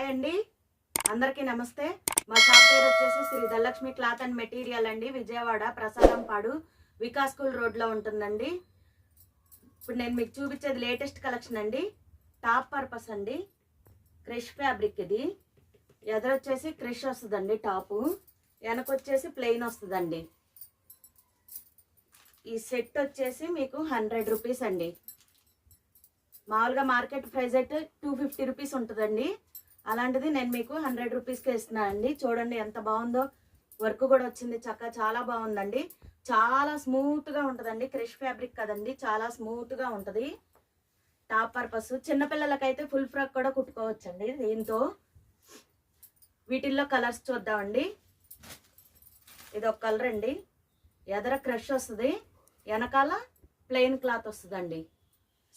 Hi అండి, అందరికీ నమస్తే. మా షాప్ పేరు వచ్చేసి Shri Dhanalakshmi cloth and material అండి. విజయవాడ ప్రసాదంపాడు వికాస్ స్కూల్ రోడ్లో ఉంటుందండి. ఇప్పుడు నేను మీకు చూపించేది లేటెస్ట్ కలెక్షన్ అండి. టాప్ పర్పస్ అండి, క్రష్ ఫ్యాబ్రిక్. ఇది ఎదరొచ్చేసి క్రష్ వస్తుందండి టాపు, వెనకొచ్చేసి ప్లెయిన్ వస్తుందండి. ఈ సెట్ వచ్చేసి మీకు 100 రూపీస్ అండి. మామూలుగా మార్కెట్ ప్రైస్ అయితే 250 రూపీస్ ఉంటుందండి. అలాంటిది నేను మీకు 100 రూపీస్కి ఇస్తున్నానండి. చూడండి ఎంత బాగుందో, వర్క్ కూడా వచ్చింది చక్కగా, చాలా బాగుందండి. చాలా స్మూత్గా ఉంటుందండి, క్రష్ ఫ్యాబ్రిక్ కదండి, చాలా స్మూత్గా ఉంటుంది. టాప్ పర్పస్ చిన్నపిల్లలకైతే ఫుల్ ఫ్రాక్ కూడా కుట్టుకోవచ్చండి దీంతో. వీటిల్లో కలర్స్ చూద్దామండి. ఇది ఒక కలర్ అండి, ఎదర క్రష్ వస్తుంది, వెనకాల ప్లెయిన్ క్లాత్ వస్తుందండి.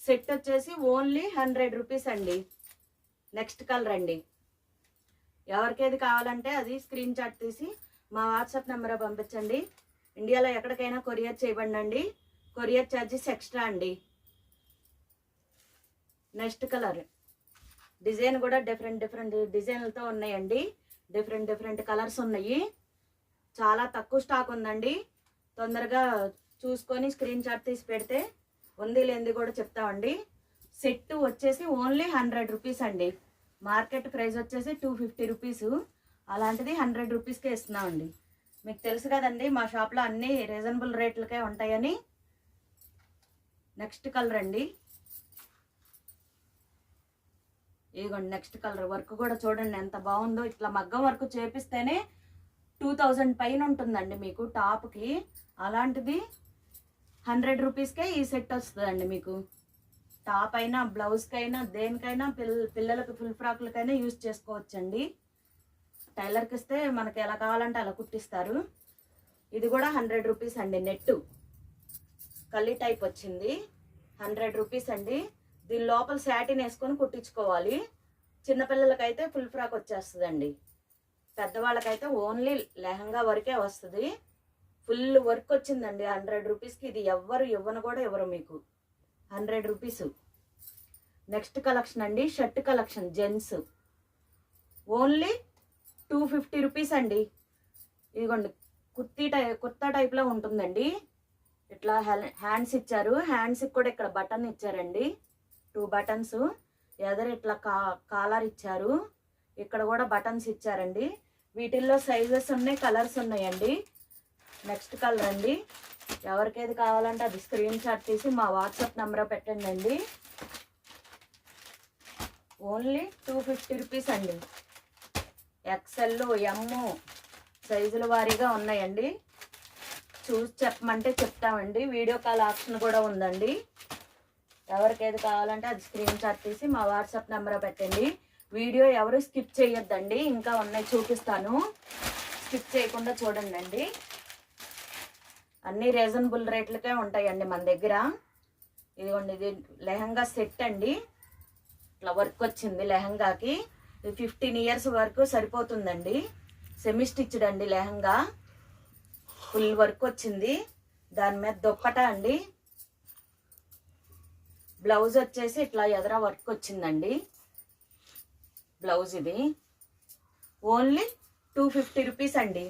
సెట్ వచ్చేసి ఓన్లీ 100 రూపీస్ అండి. నెక్స్ట్ కలర్ అండి. ఎవరికేది కావాలంటే అది స్క్రీన్ షాట్ తీసి మా వాట్సాప్ నెంబర్ పంపించండి. ఇండియాలో ఎక్కడికైనా కొరియర్ చేయబడండి. కొరియర్ ఛార్జెస్ ఎక్స్ట్రా అండి. నెక్స్ట్ కలర్ డిజైన్ కూడా డిఫరెంట్ డిజైన్లతో ఉన్నాయండి. డిఫరెంట్ కలర్స్ ఉన్నాయి. చాలా తక్కువ స్టాక్ ఉందండి. తొందరగా చూసుకొని స్క్రీన్ షాట్ తీసి పెడితే ఉంది లేనిది కూడా చెప్తామండి. సెట్ వచ్చేసి ఓన్లీ 100 రూపీస్ అండి. మార్కెట్ ప్రైస్ వచ్చేసి 250 రూపీస్. అలాంటిది 100 రూపీస్కే ఇస్తున్నామండి. మీకు తెలుసు కదండి, మా షాప్లో అన్నీ రీజనబుల్ రేట్లకే ఉంటాయని. నెక్స్ట్ కలర్ అండి, ఇదిగోండి నెక్స్ట్ కలర్. వర్క్ కూడా చూడండి ఎంత బాగుందో. ఇట్లా మగ్గం వర్క్ చేపిస్తేనే 2000 పైన ఉంటుందండి మీకు టాప్కి. అలాంటిది 100 రూపీస్కే ఈ సెట్ వస్తుందండి మీకు. టాప్ అయినా బ్లౌజ్కైనా దేనికైనా పిల్లలకి ఫుల్ ఫ్రాక్లకైనా యూజ్ చేసుకోవచ్చండి. టైలర్కి ఇస్తే మనకి ఎలా కావాలంటే అలా కుట్టిస్తారు. ఇది కూడా 100 రూపీస్ అండి. నెట్టు కల్లీ టైప్ వచ్చింది, 100 రూపీస్ అండి. దీని లోపల శాటిన్ వేసుకొని కుట్టించుకోవాలి. చిన్నపిల్లలకైతే ఫుల్ ఫ్రాక్ వచ్చేస్తుందండి. పెద్దవాళ్ళకైతే ఓన్లీ లెహంగా వరకే వస్తుంది. ఫుల్ వర్క్ వచ్చిందండి 100 రూపీస్కి. ఇది ఎవ్వరు ఇవ్వను కూడా ఇవ్వరు మీకు. 100 రూపీస్. నెక్స్ట్ కలెక్షన్ అండి, shirt collection gents. Only 250 rupees అండి. ఇదిగోండి కుర్తా టైప్లో ఉంటుందండి. ఇట్లా హ్యాండ్స్ ఇచ్చారు, హ్యాండ్స్కి కూడా ఇక్కడ బటన్ ఇచ్చారండి, 2 బటన్స్. ఎదరు ఇట్లా కాలర్ ఇచ్చారు, ఇక్కడ కూడా బటన్స్ ఇచ్చారండి. వీటిల్లో సైజెస్ ఉన్నాయి, కలర్స్ ఉన్నాయండి. నెక్స్ట్ కలర్ అండి. ఎవరికేది కావాలంటే అది స్క్రీన్ షాట్ తీసి మా వాట్సాప్ నెంబర్ పెట్టండి అండి. ఓన్లీ 250 రూపీస్ అండి. ఎక్సెల్ ఎమ్ సైజుల వారీగా ఉన్నాయండి. చూసి చెప్పమంటే చెప్తామండి. వీడియో కాల్ ఆప్షన్ కూడా ఉందండి. ఎవరికేది కావాలంటే అది స్క్రీన్ షాట్ తీసి మా వాట్సాప్ నెంబర్ పెట్టండి. వీడియో ఎవరు స్కిప్ చేయొద్దండి, ఇంకా ఉన్నాయి చూపిస్తాను. స్కిప్ చేయకుండా చూడండి అండి. అన్నీ రీజనబుల్ రేట్లకే ఉంటాయండి మన దగ్గర. ఇదిగోండి ఇది లెహంగా సెట్ అండి. ఇట్లా వర్క్ వచ్చింది లెహంగాకి. ఇది 15 ఇయర్స్ వరకు సరిపోతుందండి. సెమీ స్టిచ్డ్ అండి లెహంగా. ఫుల్ వర్క్ వచ్చింది. దాని మీద దుప్పట అండి. బ్లౌజ్ వచ్చేసి ఇట్లా ఎదర వర్క్ వచ్చిందండి. బ్లౌజ్ ఇది ఓన్లీ 250 రూపీస్ అండి.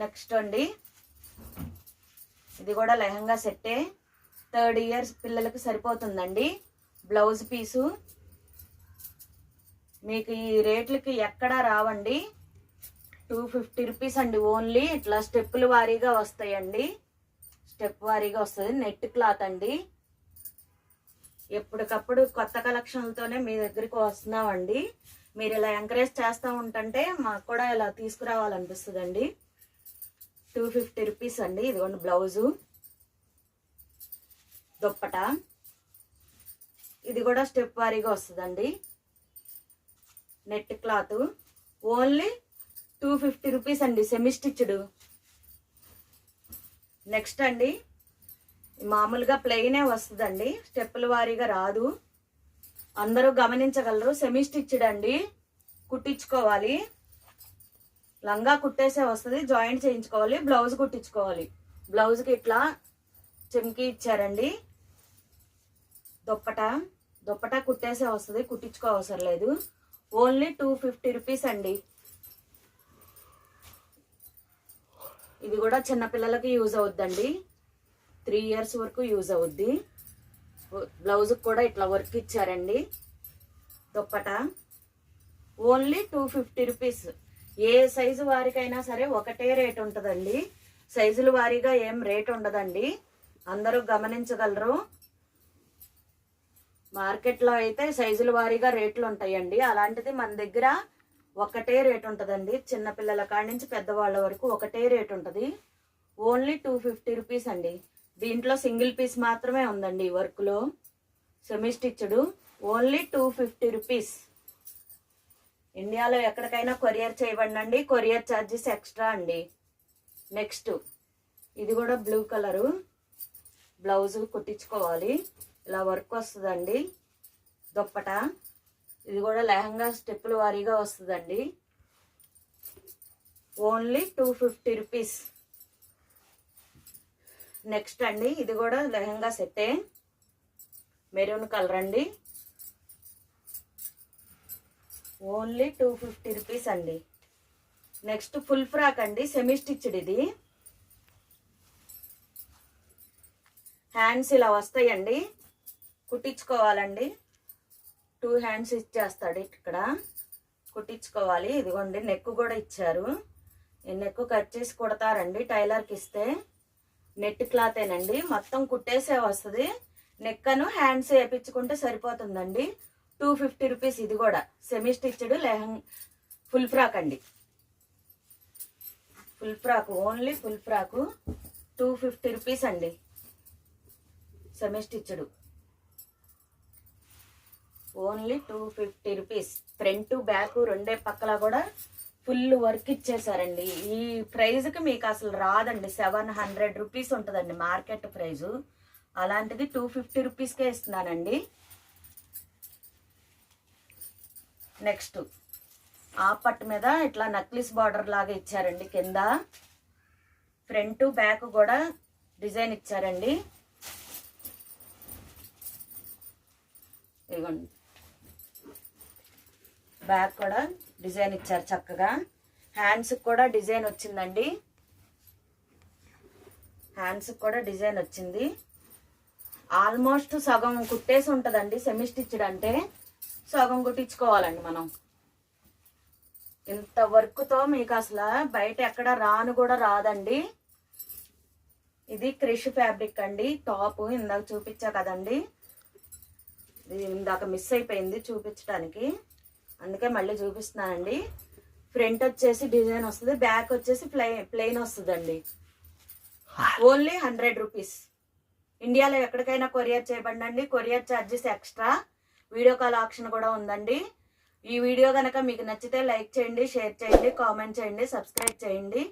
నెక్స్ట్ అండి, ఇది కూడా లెహంగా సెట్టే. 3rd ఇయర్స్ పిల్లలకి సరిపోతుందండి. బ్లౌజ్ పీసు మీకు ఈ రేట్లకి ఎక్కడా రావండి. 250 రూపీస్ అండి ఓన్లీ. ఇట్లా స్టెప్పుల వారీగా వస్తాయండి, స్టెప్ వారీగా వస్తుంది. నెట్ క్లాత్ అండి. ఎప్పటికప్పుడు కొత్త కలెక్షన్లతోనే మీ దగ్గరికి వస్తున్నామండి. మీరు ఇలా ఎంకరేజ్ చేస్తూ ఉంటుంటే మాకు కూడా ఇలా తీసుకురావాలనిపిస్తుందండి. 250 రూపీస్ అండి. ఇదిగోండి బ్లౌజు, దుప్పట. ఇది కూడా స్టెప్ వారీగా వస్తుందండి. నెట్ క్లాత్ ఓన్లీ 250 రూపీస్ అండి, సెమీ స్టిచ్డ్. నెక్స్ట్ అండి, మామూలుగా ప్లెయినే వస్తుందండి, స్టెప్పుల వారీగా రాదు. అందరూ గమనించగలరు. సెమీ స్టిచ్డ్ అండి, కుట్టించుకోవాలి. లంగా కుట్టేసే వస్తుంది, జాయింట్ చేయించుకోవాలి, బ్లౌజ్ కుట్టించుకోవాలి. బ్లౌజ్కి ఇట్లా చెమ్కి ఇచ్చారండి. దుప్పట కుట్టేసే వస్తుంది, కుట్టించుకో అవసరం లేదు. ఓన్లీ 250 రూపీస్ అండి. ఇది కూడా చిన్నపిల్లలకి యూజ్ అవుద్దండి, 3 ఇయర్స్ వరకు యూజ్ అవుద్ది. బ్లౌజ్కి కూడా ఇట్లా వర్క్ ఇచ్చారండి. దుప్పట ఓన్లీ 250 రూపీస్. ఏ సైజు వారికైనా సరే ఒకటే రేట్ ఉంటుందండి, సైజుల వారీగా ఏం రేట్ ఉండదండి, అందరూ గమనించగలరు. మార్కెట్లో అయితే సైజుల వారీగా రేట్లు ఉంటాయండి, అలాంటిది మన దగ్గర ఒకటే రేట్ ఉంటుందండి. చిన్నపిల్లల కాడి నుంచి పెద్దవాళ్ళ వరకు ఒకటే రేట్ ఉంటుంది. ఓన్లీ 250 రూపీస్ అండి. దీంట్లో సింగిల్ పీస్ మాత్రమే ఉందండి ఈ వర్క్లో, సెమీ స్టిచ్డ్. Only 250 rupees. ఇండియాలో ఎక్కడికైనా కొరియర్ చేయబడండి, కొరియర్ ఛార్జెస్ ఎక్స్ట్రా అండి. నెక్స్ట్ ఇది కూడా బ్లూ కలరు, బ్లౌజ్ కుట్టించుకోవాలి, ఇలా వర్క్ వస్తుందండి. దుప్పట ఇది కూడా లెహంగా స్టెప్పుల వారీగా వస్తుందండి. Only 250 rupees. నెక్స్ట్ అండి ఇది కూడా లెహంగా సెట్టే, మెరూన్ కలర్ అండి. ఓన్లీ 250 రూపీస్ అండి. నెక్స్ట్ ఫుల్ ఫ్రాక్ అండి, సెమీ స్టిచ్డ్. ఇది హ్యాండ్స్ ఇలా వస్తాయండి, కుట్టించుకోవాలండి. 2 హ్యాండ్స్ ఇచ్చేస్తాడు ఇక్కడ, కుట్టించుకోవాలి. ఇదిగోండి నెక్ కూడా ఇచ్చారు, ఈ నెక్ కట్ చేసి కుడతారండి టైలర్కి ఇస్తే. నెట్ క్లాతేనండి, మొత్తం కుట్టేసే వస్తుంది. నెక్కను హ్యాండ్స్ వేయించుకుంటే సరిపోతుందండి. 250 రూపీస్. ఇది కూడా సెమీ స్టిచ్డ్ ఫుల్ ఫ్రాక్ అండి. Full frock, only full frock 250 rupees అండి. Semi stitched only 250 rupees. Front back రెండే పక్కల కూడా ఫుల్ వర్క్ ఇచ్చేసారండి. ఈ ప్రైజ్కి మీకు అసలు రాదండి, 700 రూపీస్ ఉంటుందండి మార్కెట్ ప్రైజు. అలాంటిది 250 రూపీస్కే ఇస్తున్నానండి. నెక్స్ట్ ఆ పట్టు మీద ఇట్లా నక్లిస్ బార్డర్ లాగా ఇచ్చారండి. కింద ఫ్రంట్ బ్యాక్ కూడా డిజైన్ ఇచ్చారండి. ఇదిగోండి బ్యాక్ కూడా డిజైన్ ఇచ్చారు చక్కగా. హ్యాండ్స్ కూడా డిజైన్ వచ్చిందండి, హ్యాండ్స్ కూడా డిజైన్ వచ్చింది. ఆల్మోస్ట్ సగం కుట్టేసి ఉంటుందండి సెమీ స్టిచ్డ్ అంటే, సగం కుట్టించుకోవాలండి మనం. ఇంత వర్క్తో మీకు అసలు బయట ఎక్కడ రాను కూడా రాదండి. ఇది క్రిష్ ఫ్యాబ్రిక్ అండి. టాప్ ఇందాక చూపించా కదండి, ఇది ఇందాక మిస్ అయిపోయింది చూపించడానికి, అందుకే మళ్ళీ చూపిస్తున్నానండి. ఫ్రంట్ వచ్చేసి డిజైన్ వస్తుంది, బ్యాక్ వచ్చేసి ప్లెయిన్ వస్తుందండి. Only 100 rupees. ఇండియాలో ఎక్కడికైనా కొరియర్ చేయబడండి, courier charges extra. Video call option కూడా ఉందండి. ఈ వీడియో కనుక మీకు నచ్చితే లైక్ చేయండి, షేర్ చేయండి, కామెంట్ చేయండి, సబ్స్క్రైబ్ చేయండి.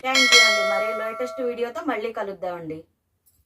థ్యాంక్ యూ అండి. మరి లేటెస్ట్ వీడియోతో మళ్ళీ కలుద్దామండి.